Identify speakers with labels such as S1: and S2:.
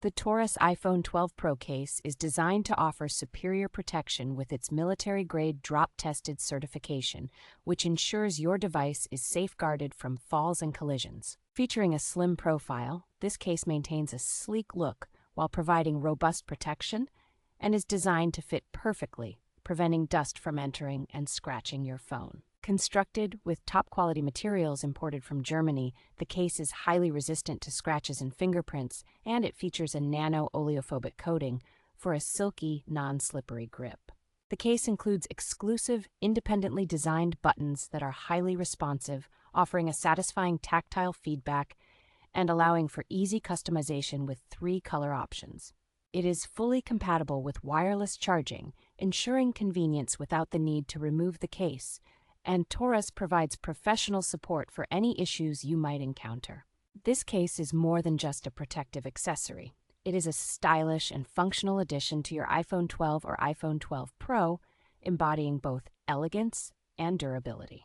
S1: The TORRAS iPhone 12 Pro case is designed to offer superior protection with its military-grade drop-tested certification, which ensures your device is safeguarded from falls and collisions. Featuring a slim profile, this case maintains a sleek look while providing robust protection and is designed to fit perfectly, preventing dust from entering and scratching your phone. Constructed with top-quality materials imported from Germany, the case is highly resistant to scratches and fingerprints, and it features a Nano Oleophobic Coating for a silky, non-slippery grip. The case includes exclusive, independently designed buttons that are highly responsive, offering a satisfying tactile feedback and allowing for easy customization with 3 color options. It is fully compatible with wireless charging, ensuring convenience without the need to remove the case, and TORRAS provides professional support for any issues you might encounter. This case is more than just a protective accessory. It is a stylish and functional addition to your iPhone 12 or iPhone 12 Pro, embodying both elegance and durability.